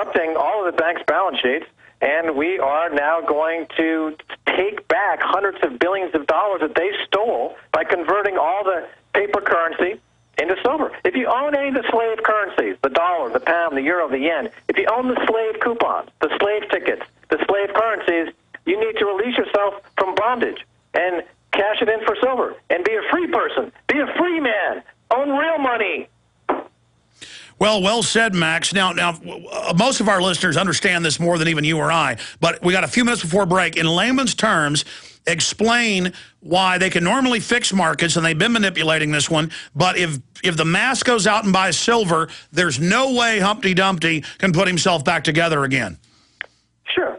corrupting all of the bank's balance sheets, and we are now going to take back hundreds of billions of dollars that they stole by converting all the paper currency into silver. If you own any of the slave currencies, the dollar, the pound, the euro, the yen, if you own the slave coupons, the slave tickets, the slave currencies, you need to release yourself from bondage and cash it in for silver and be a free person. Be a free man. Own real money. Well said, Max. Now, most of our listeners understand this more than even you or I, but we got a few minutes before break. In layman's terms, explain why they can normally fix markets, and they've been manipulating this one, but if the mass goes out and buys silver, there's no way Humpty Dumpty can put himself back together again. Sure.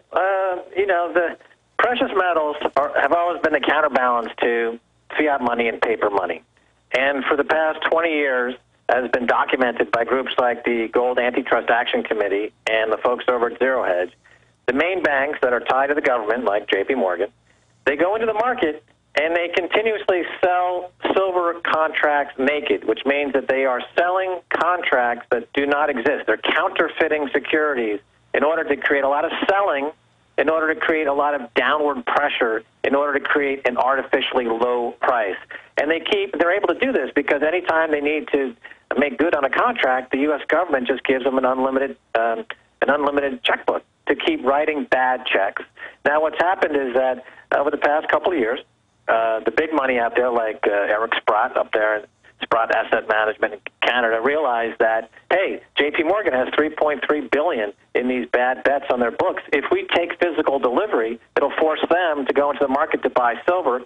The precious metals have always been the counterbalance to fiat money and paper money. And for the past 20 years, has been documented by groups like the Gold Antitrust Action Committee and the folks over at Zero Hedge, the main banks that are tied to the government, like J.P. Morgan, they go into the market and they continuously sell silver contracts naked, which means that they are selling contracts that do not exist. They're counterfeiting securities in order to create a lot of selling, in order to create a lot of downward pressure, in order to create an artificially low price. And they're able to do this because anytime they need to make good on a contract, the U.S. government just gives them an unlimited checkbook to keep writing bad checks. Now, what's happened is that over the past couple of years, the big money out there, like Eric Sprott up there, Sprott Asset Management in Canada, realized that, hey, J.P. Morgan has $3.3 billion in these bad bets on their books. If we take physical delivery, it'll force them to go into the market to buy silver,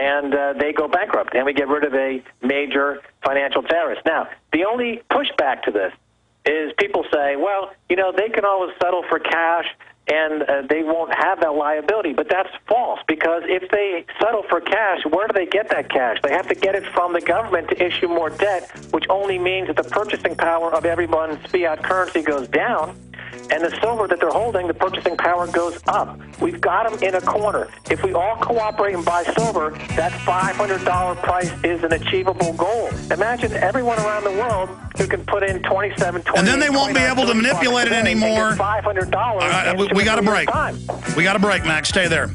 and they go bankrupt, and we get rid of a major financial terrorist. Now, the only pushback to this is people say, well, they can always settle for cash, and they won't have that liability. But that's false, because if they settle for cash, where do they get that cash? They have to get it from the government to issue more debt, which only means that the purchasing power of everyone's fiat currency goes down, and the silver that they're holding, the purchasing power goes up. We've got them in a corner. If we all cooperate and buy silver, that $500 price is an achievable goal. Imagine everyone around the world who can put in 27, 28, and then they won't be able to manipulate it anymore. $500. We got a break. We got a break, Max. Stay there.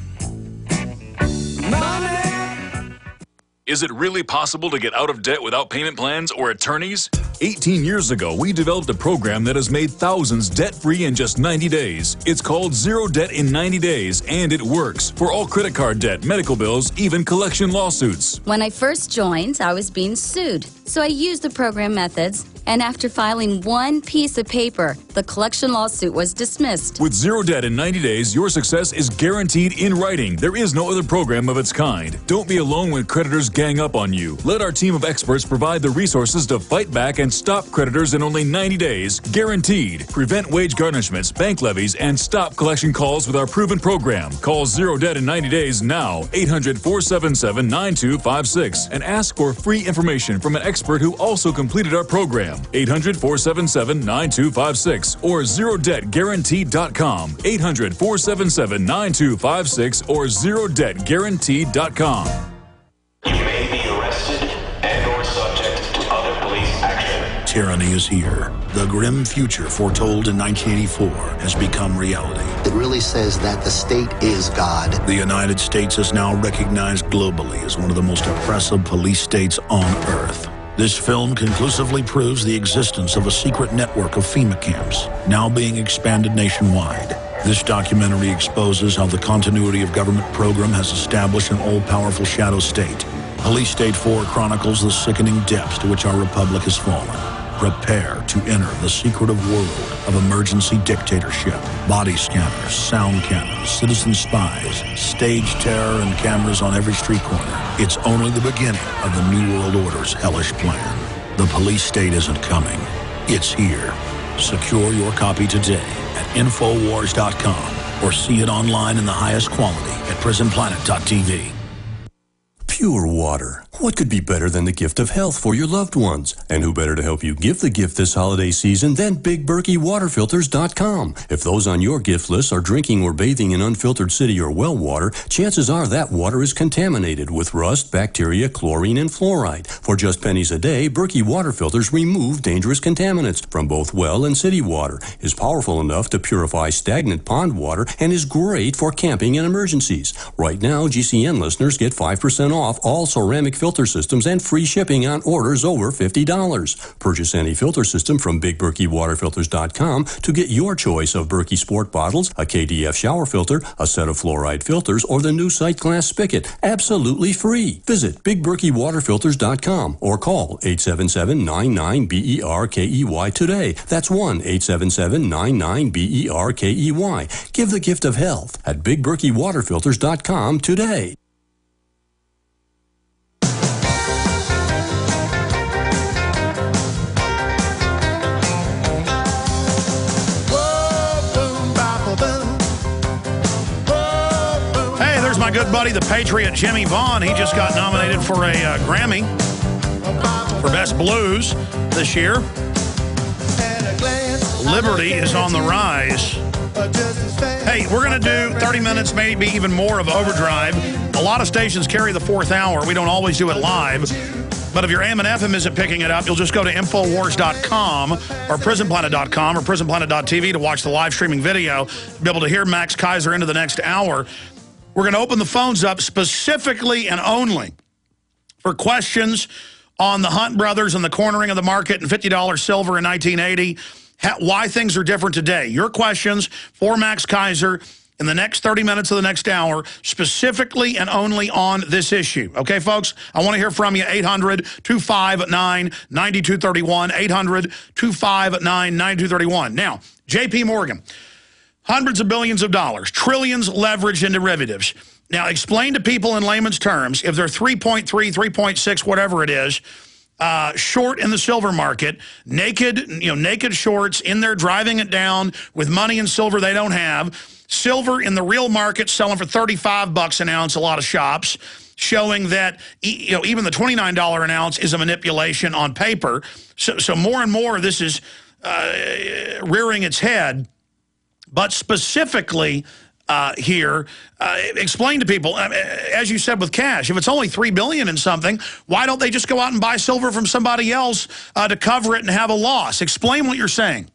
Is it really possible to get out of debt without payment plans or attorneys? 18 years ago, we developed a program that has made thousands debt-free in just 90 days. It's called Zero Debt in 90 Days, and it works for all credit card debt, medical bills, even collection lawsuits. When I first joined, I was being sued. So I used the program methods, and after filing one piece of paper, the collection lawsuit was dismissed. With Zero Debt in 90 days, your success is guaranteed in writing. There is no other program of its kind. Don't be alone when creditors gang up on you. Let our team of experts provide the resources to fight back and stop creditors in only 90 days, guaranteed. Prevent wage garnishments, bank levies, and stop collection calls with our proven program. Call Zero Debt in 90 days now, 800-477-9256, and ask for free information from an expert who also completed our program. 800-477-9256 or ZeroDebtGuaranteed.com. 800-477-9256 or ZeroDebtGuaranteed.com. You may be arrested and or subject to other police action. Tyranny is here. The grim future foretold in 1984 has become reality. It really says that the state is God. The United States is now recognized globally as one of the most oppressive police states on earth. This film conclusively proves the existence of a secret network of FEMA camps, now being expanded nationwide. This documentary exposes how the continuity of government program has established an all-powerful shadow state. Police State 4 chronicles the sickening depths to which our republic has fallen. Prepare to enter the secretive world of emergency dictatorship, body scanners, sound cannons, citizen spies, stage terror, and cameras on every street corner. It's only the beginning of the New World Order's hellish plan. The police state isn't coming. It's here. Secure your copy today at Infowars.com or see it online in the highest quality at PrisonPlanet.tv. Pure water. What could be better than the gift of health for your loved ones? And who better to help you give the gift this holiday season than BigBerkeyWaterFilters.com? If those on your gift list are drinking or bathing in unfiltered city or well water, chances are that water is contaminated with rust, bacteria, chlorine, and fluoride. For just pennies a day, Berkey Water Filters remove dangerous contaminants from both well and city water, is powerful enough to purify stagnant pond water, and is great for camping and emergencies. Right now, GCN listeners get 5% off all ceramic filter systems and free shipping on orders over $50. Purchase any filter system from BigBerkeyWaterFilters.com to get your choice of Berkey Sport bottles, a KDF shower filter, a set of fluoride filters, or the new Sight Glass spigot, absolutely free. Visit BigBerkeyWaterFilters.com or call 877-99-BERKEY today. That's 1-877-99-BERKEY. Give the gift of health at BigBerkeyWaterFilters.com today. My good buddy, the Patriot Jimmy Vaughn, he just got nominated for a Grammy for Best Blues this year. Liberty is on the rise. Hey, we're going to do 30 minutes, maybe even more of Overdrive. A lot of stations carry the fourth hour. We don't always do it live. But if your AM and FM isn't picking it up, you'll just go to Infowars.com or PrisonPlanet.com or PrisonPlanet.tv to watch the live streaming video, be able to hear Max Keiser into the next hour. We're going to open the phones up specifically and only for questions on the Hunt brothers and the cornering of the market and $50 silver in 1980, why things are different today. Your questions for Max Keiser in the next 30 minutes of the next hour, specifically and only on this issue. Okay, folks? I want to hear from you. 800-259-9231. 800-259-9231. Now, J.P. Morgan. Hundreds of billions of dollars, trillions leveraged in derivatives. Now, explain to people in layman's terms, if they're 3.3, 3.6, whatever it is, short in the silver market, naked shorts in there driving it down with money and silver they don't have, silver in the real market selling for $35 an ounce, a lot of shops, showing that even the $29 an ounce is a manipulation on paper. So more and more this is rearing its head. But specifically here, explain to people, as you said with cash, if it's only $3 billion in something, why don't they just go out and buy silver from somebody else to cover it and have a loss? Explain what you're saying.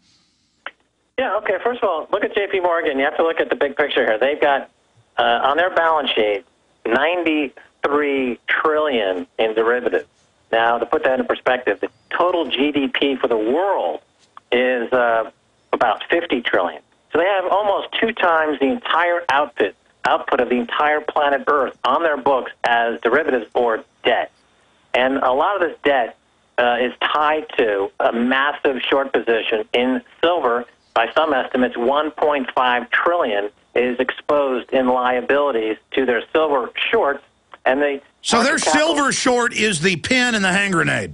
Yeah, okay. First of all, look at J.P. Morgan. You have to look at the big picture here. They've got, on their balance sheet, $93 trillion in derivatives. Now, to put that in perspective, the total GDP for the world is about $50 trillion. So they have almost 2 times the entire output of the entire planet Earth on their books as derivatives or debt. And a lot of this debt is tied to a massive short position in silver. By some estimates, $1.5 trillion is exposed in liabilities to their silver shorts. And so their silver short is the pin and the hand grenade.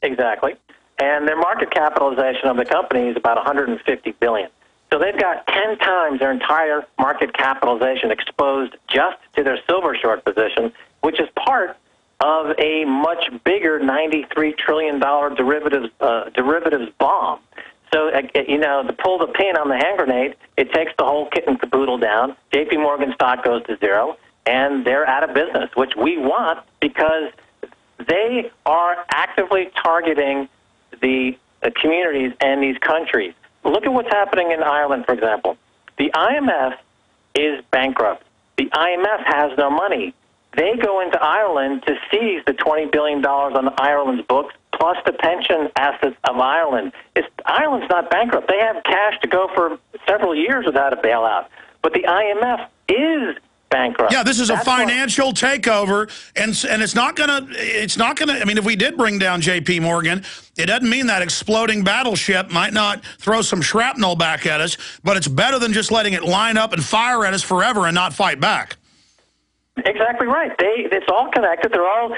Exactly. And their market capitalization of the company is about $150 billion. So they've got 10 times their entire market capitalization exposed just to their silver short position, which is part of a much bigger $93 trillion derivatives bomb. So, to pull the pin on the hand grenade, it takes the whole kit and caboodle down. J.P. Morgan stock goes to zero, and they're out of business, which we want because they are actively targeting the communities and these countries. Look at what's happening in Ireland, for example. The IMF is bankrupt. The IMF has no money. They go into Ireland to seize the $20 billion on Ireland's books, plus the pension assets of Ireland. Ireland's not bankrupt. They have cash to go for several years without a bailout. But the IMF is bankrupt. Yeah, this is a financial takeover, and it's not gonna. I mean, if we did bring down J.P. Morgan, it doesn't mean that exploding battleship might not throw some shrapnel back at us, but it's better than just letting it line up and fire at us forever and not fight back. Exactly right. It's all connected. They're all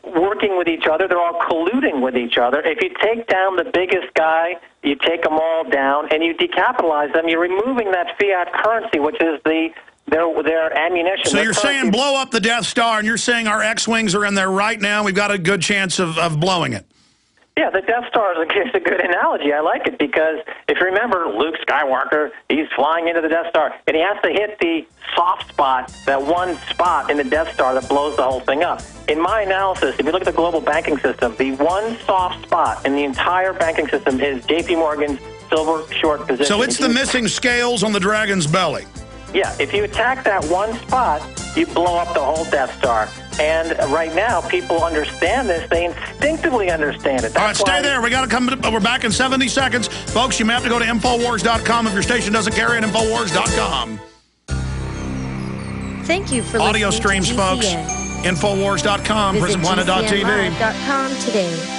working with each other. They're all colluding with each other. If you take down the biggest guy, you take them all down, and you decapitalize them, you're removing that fiat currency, which is the their ammunition. So you're saying blow up the Death Star, and you're saying our X-Wings are in there right now, we've got a good chance of blowing it. Yeah, the Death Star is a good analogy. I like it because if you remember Luke Skywalker, he's flying into the Death Star, and he has to hit the soft spot, that one spot in the Death Star that blows the whole thing up. In my analysis, if you look at the global banking system, the one soft spot in the entire banking system is J.P. Morgan's silver short position. So it's the missing scales on the dragon's belly. Yeah, if you attack that one spot, you blow up the whole Death Star. And right now, people understand this. They instinctively understand it. That's all right, stay there. We got to come. We're back in 70 seconds. Folks, you may have to go to Infowars.com if your station doesn't carry it, Infowars.com. Thank you for audio streams, folks. Infowars.com, PrisonPlanet.tv. today.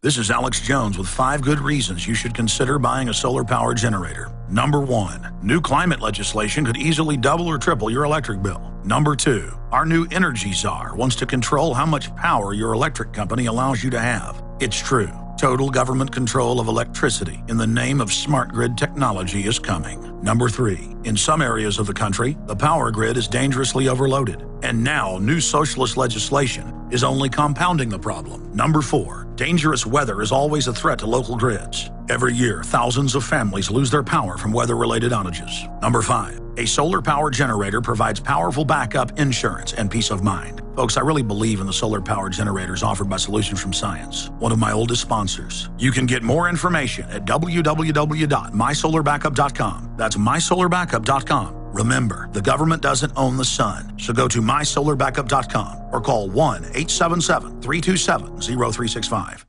This is Alex Jones with 5 good reasons you should consider buying a solar power generator. Number 1, new climate legislation could easily double or triple your electric bill. Number 2, our new energy czar wants to control how much power your electric company allows you to have. It's true. Total government control of electricity in the name of smart grid technology is coming. Number 3, in some areas of the country, the power grid is dangerously overloaded. And now, new socialist legislation is only compounding the problem. Number 4, dangerous weather is always a threat to local grids. Every year, thousands of families lose their power from weather-related outages. Number 5, a solar power generator provides powerful backup insurance and peace of mind. Folks, I really believe in the solar power generators offered by Solutions from Science, one of my oldest sponsors. You can get more information at www.mysolarbackup.com. That's mysolarbackup.com. Remember, the government doesn't own the sun, so go to mysolarbackup.com or call 1-877-327-0365.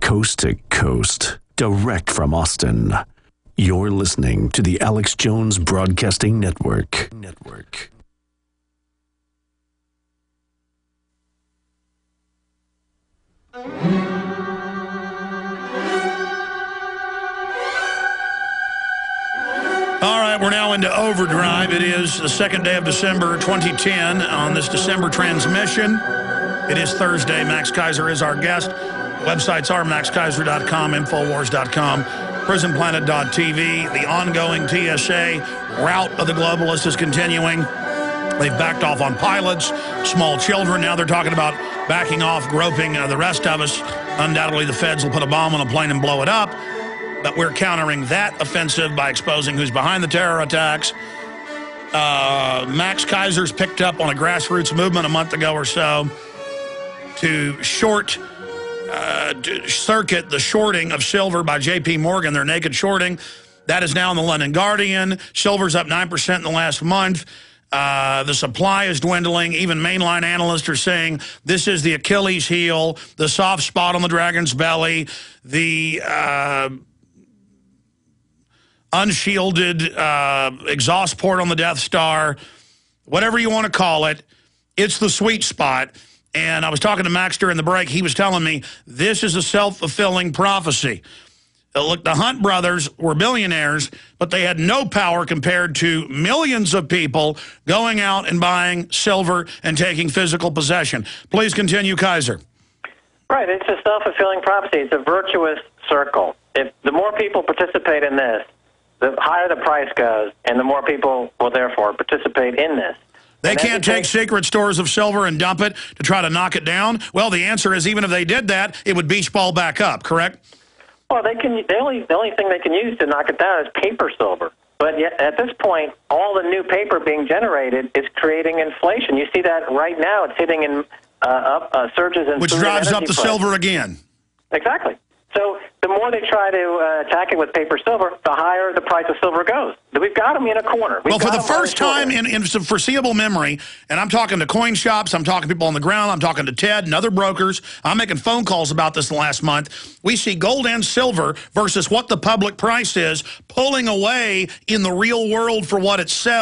Coast to coast, direct from Austin. You're listening to the Alex Jones Broadcasting Network. All right, we're now into overdrive. It is the 2nd day of December 2010 on this December transmission. It is Thursday. Max Keiser is our guest. Websites are maxkeiser.com, Infowars.com, PrisonPlanet.tv. The ongoing TSA rout of the globalists is continuing. They've backed off on pilots, small children. Now they're talking about backing off, groping the rest of us. Undoubtedly, the feds will put a bomb on a plane and blow it up. But we're countering that offensive by exposing who's behind the terror attacks. Max Keiser's picked up on a grassroots movement a month ago or so to circuit the shorting of silver by J.P. Morgan, their naked shorting. That is now in the London Guardian. Silver's up 9% in the last month. The supply is dwindling. Even mainline analysts are saying this is the Achilles heel, the soft spot on the dragon's belly, the unshielded exhaust port on the Death Star, whatever you want to call it. It's the sweet spot. And I was talking to Max during the break. He was telling me this is a self-fulfilling prophecy. Look, the Hunt brothers were billionaires, but they had no power compared to millions of people going out and buying silver and taking physical possession. Please continue, Keiser. Right, it's a self-fulfilling prophecy. It's a virtuous circle. If the more people participate in this, the higher the price goes, and the more people will therefore participate in this. They can't take secret stores of silver and dump it to try to knock it down? Well, the answer is even if they did that, it would beach ball back up, correct? Well, they can. The only thing they can use to knock it down is paper silver. But yet, at this point, all the new paper being generated is creating inflation. You see that right now. It's hitting in surges in which food drives and up the energy silver again. Exactly. So the more they try to attack it with paper silver, the higher the price of silver goes. We've got them in a corner. Well, for the first time in foreseeable memory, and I'm talking to coin shops, I'm talking to people on the ground, I'm talking to Ted and other brokers, I'm making phone calls about this the last month, we see gold and silver versus what the public price is pulling away in the real world for what it sells.